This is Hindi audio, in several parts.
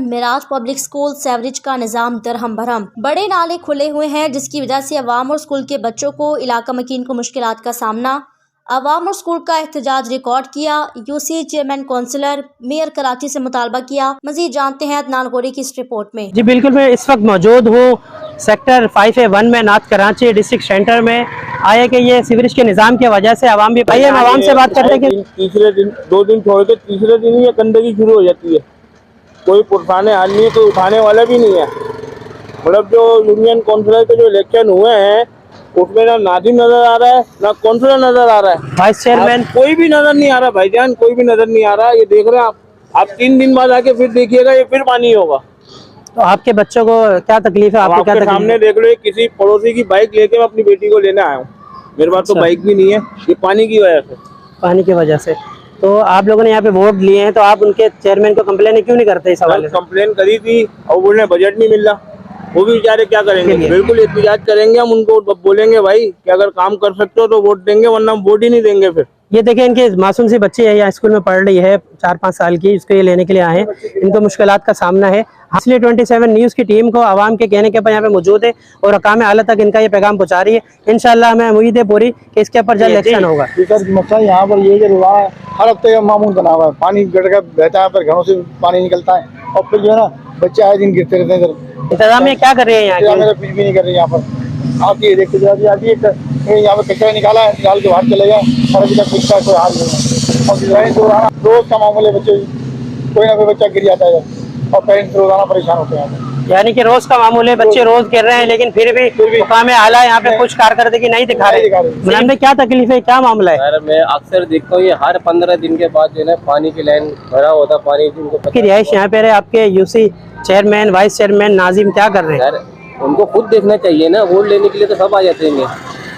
मिराज पब्लिक स्कूल सेवरेज का निजाम दरहम भरम। बड़े नाले खुले हुए हैं जिसकी वजह से अवाम और स्कूल के बच्चों को इलाका मकीन को मुश्किलात का सामना। अवाम और स्कूल का एहतजाज रिकॉर्ड किया। UC chairman councillor mayor Karachi से मुतालबा किया। मजीद जानते हैं अदनान गोरी की इस रिपोर्ट में। जी बिल्कुल, मैं इस वक्त मौजूद हूँ सेक्टर 5A1 में नॉर्थ कराची डिस्ट्रिक्ट सेंटर में। आया कि ये सीवरेज के निजाम की वजह से आवाम भी आइए हम आवाम से बात करते हैं कि तीसरे दिन 2 दिन छोड़ के तीसरे दिन ये गंदगी शुरू हो जाती है। कोई पुरसाने हाल नहीं है, कोई उठाने वाला भी नहीं है। मतलब जो यूनियन काउंसिलर के जो इलेक्शन हुए हैं उसमें ना नादिम नजर आ रहा है ना काउंसिलर नजर आ रहा है, वाइस चेयरमैन कोई भी नजर नहीं आ रहा भाईजान, कोई भी नजर नहीं आ रहा। ये देख रहे हैं आप 3 दिन बाद आके फिर देखिएगा ये फिर पानी होगा। तो आपके बच्चों को क्या तकलीफ है? आपको क्या तकलीफ सामने देख लो, किसी पड़ोसी की बाइक लेके मैं अपनी बेटी को लेने आया हूँ। मेरे पास तो बाइक भी नहीं है, ये पानी की वजह से। पानी की वजह से। तो आप लोगों ने यहाँ पे वोट लिए हैं तो आप उनके चेयरमैन को कंप्लेन क्यों नहीं करते इस हवाले से? कंप्लेन करी थी और बोल रहे बजट नहीं मिल रहा। वो भी बेचारे क्या करेंगे? बिल्कुल एहतजाज करेंगे हम उनको, बोलेंगे भाई कि अगर काम कर सकते हो तो वोट देंगे, वरना हम वोट ही नहीं देंगे। फिर ये देखें, इनके मासूम सी बच्ची है, यहाँ स्कूल में पढ़ रही है, 4-5 साल की। इसको ये लेने के लिए आए हैं, इनको मुश्किलात का सामना है। इसलिए 27 न्यूज़ की टीम को आवाम के कहने के ऊपर यहाँ पे मौजूद है और हकाम आला तक इनका ये पैगाम पहुँचा रही है। इंशाल्लाह हमें उम्मीद है पूरी कि इसके ऊपर जल्द एक्शन होगा। मसला यहाँ पर ये जो है हर हफ्ते मामूल बना हुआ है, पानी गट कर बहता है, पर घरों से पानी निकलता है और फिर जो है ना बच्चे आए दिन गिरते रहते हैं। इंतजामिया क्या कर रहे हैं यहाँ? कुछ भी नहीं कर रहे यहाँ पर। आप ये देखते जाइए, यहाँ पर कचरा निकाला है, निकाल के बाहर चले गए और अभी तक कुछ का कोई हाल नहीं है। रोज का मामूल है, बच्चे कोई ना कोई बच्चा गिर जाता है और पेरेंट्स रोजाना परेशान होते हैं। यानी कि रोज का मामूल है, बच्चे रोज गिर रहे हैं लेकिन फिर भी हुकाम आला यहाँ पे कुछ कारकर्दगी नहीं दिखा रहे। मैडम क्या तकलीफ है, क्या मामला है? यार मैं अक्सर देखता हूँ ये हर 15 दिन के बाद जो है पानी की लाइन भरा होता पानी। की रिहाइश यहाँ पे आपके UC chairman vice chairman Nazim क्या कर रहे हैं? यार उनको खुद देखना चाहिए ना, वोट लेने के लिए तो सब आ जाते हैं,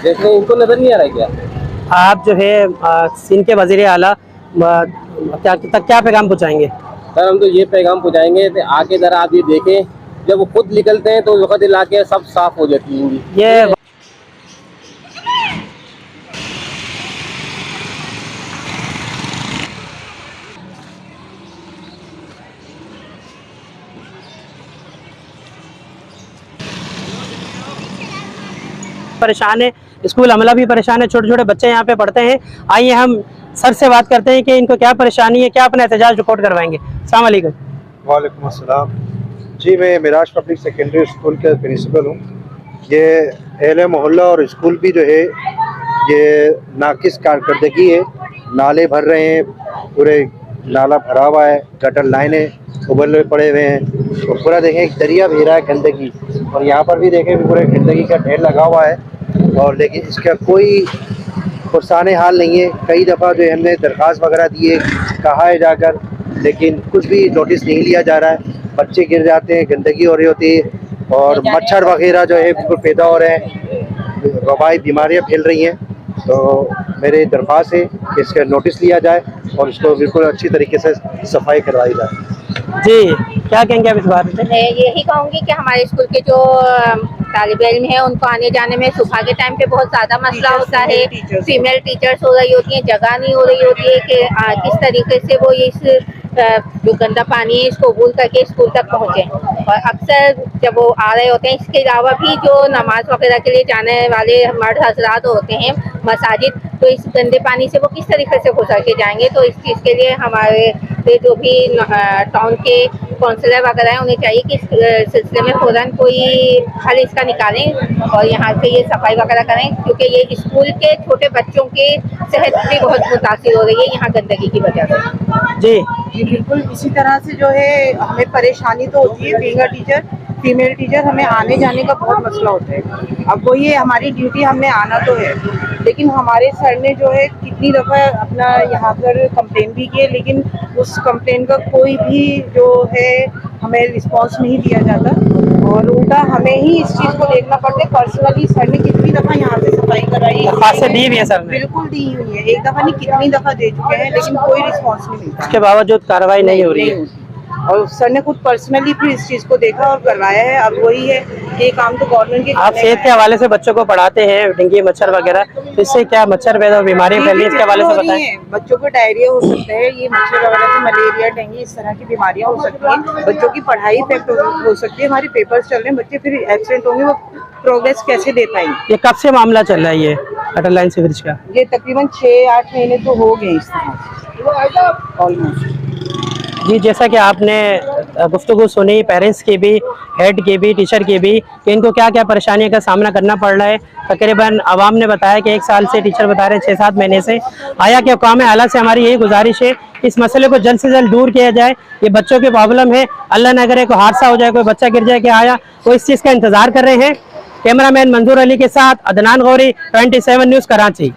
देखने इनको नजर नहीं आ रहा है क्या? आप जो है सिंध के वजीर आला क्या पैगाम पहुँचाएंगे? सर हम तो ये पैगाम पहुँचाएंगे आके जरा आप ये देखें, जब वो खुद निकलते हैं तो वक्त इलाके सब साफ हो जाती हैं। ये परेशान है, स्कूल अमला भी परेशान है, छोटे छोटे बच्चे यहाँ पे पढ़ते हैं। आइए हम सर से बात करते हैं कि इनको क्या परेशानी है, क्या अपना एहतजाज रिपोर्ट करवाएंगे। अस्सलाम वालेकुम। वालेकुम अस्सलाम जी, मैं मिराज पब्लिक सेकेंडरी स्कूल का प्रिंसिपल हूँ। ये एहले मोहल्ला और स्कूल भी जो है ये नाकिस कारकर्दगी है। नाले भर रहे हैं, पूरे नाला भरा हुआ है, गटर लाइनें उबले पड़े हुए हैं और पूरा देखें एक दरिया बह रहा है गंदगी। और यहाँ पर भी देखें पूरे गंदगी का ढेर लगा हुआ है और लेकिन इसका कोई पुरसाने हाल नहीं है। कई दफ़ा जो हमने दरख्वास्त वगैरह दिए, कहा है जाकर, लेकिन कुछ भी नोटिस नहीं लिया जा रहा है। बच्चे गिर जाते हैं, गंदगी हो रही होती है और मच्छर वगैरह जो है बिल्कुल पैदा हो रहे हैं, वबाई बीमारियां फैल रही हैं। तो मेरी दरख्वास्त है कि इसका नोटिस लिया जाए और इसको बिल्कुल अच्छी तरीके से सफाई करवाई जाए। जी क्या कहेंगे आप इस बारे में? मैं यही कहूँगी कि हमारे स्कूल के जो तालिब इल्म है उनको आने जाने में सुबह के टाइम पे बहुत ज़्यादा मसला होता है। फीमेल टीचर्स हो रही होती हैं, जगह नहीं हो रही होती है कि किस तरीके से वो इस जो गंदा पानी है इसको कबूल करके स्कूल तक पहुँचे। और अक्सर जब वो आ रहे होते हैं, इसके अलावा भी जो नमाज वगैरह के लिए जाने वाले मर्द हजरात होते हैं मसाजिद, तो इस गंदे पानी से वो किस तरीके से गुजर के जाएंगे। तो इस चीज़ के लिए हमारे जो भी टाउन के काउंसिलर वगैरह हैं उन्हें चाहिए कि इस सिलसिले में फ़ौरन कोई हल इसका निकालें और यहाँ से ये सफाई वगैरह करें, क्योंकि ये स्कूल के छोटे बच्चों के सेहत भी बहुत मुतासिर हो रही है यहाँ गंदगी की वजह से। जी बिल्कुल इसी तरह से जो है हमें परेशानी तो होती है। Being a teacher, female teacher, हमें आने जाने का बहुत मसला होता है। अब वही है हमारी ड्यूटी, हमने आना तो है, लेकिन हमारे सर ने जो है कितनी दफ़ा अपना यहाँ पर कंप्लेन भी किए, लेकिन उस कंप्लेन का कोई भी जो है हमें रिस्पांस नहीं दिया जाता और उल्टा हमें ही इस चीज़ को देखना पड़ता है। पर्सनली सर ने कितनी दफ़ा यहाँ से सफाई कराई, दी हुई है सर ने? बिल्कुल दी हुई है, एक दफ़ा नहीं कितनी दफ़ा दे चुके हैं, लेकिन कोई रिस्पांस नहीं मिलता। उसके बावजूद कार्रवाई नहीं हो रही है। और सर ने खुद पर्सनली भी इस चीज को देखा और करवाया है। अब वही है कि ये काम तो गवर्नमेंट के आप सेहत के हवाले से बच्चों को पढ़ाते हैं, डेंगू मच्छर वगैरह, तो इससे क्या मच्छर पैदा और बीमारियां फैली, इसके हवाले से बताएं। बच्चों को डायरिया हो सकता है, ये मच्छर वगैरह से मलेरिया, डेंगू, इस तरह की बीमारियां हो सकती हैं। बच्चों की पढ़ाई इफेक्ट हो सकती है। हमारे पेपर्स चल रहे हैं, बच्चे फिर एब्सेंट होंगे, वो प्रोग्रेस कैसे दे पाएंगे। ये कब से मामला चल रहा है ये गटर लाइन सीवरेज का? ये तकरीबन 6-8 महीने तो हो गए इस तरह ऑलमोस्ट। जी, जैसा कि आपने गुफ्तगू सुनी पेरेंट्स की भी, हेड की भी, टीचर की भी, कि इनको क्या क्या परेशानियों का सामना करना पड़ रहा है। तकरीबन आवाम ने बताया कि 1 साल से, टीचर बता रहे हैं 6-7 महीने से। आया कि हुकाम आला से हमारी यही गुजारिश है इस मसले को जल्द से जल्द दूर किया जाए। ये बच्चों की प्रॉब्लम है, अल्लाह न करे कोई हादसा हो जाए, कोई बच्चा गिर जाए, क्या आया वो इस चीज़ का इंतज़ार कर रहे हैं। कैमरामैन मंजूर अली के साथ अदनान गौरी, 27 न्यूज़ कराची।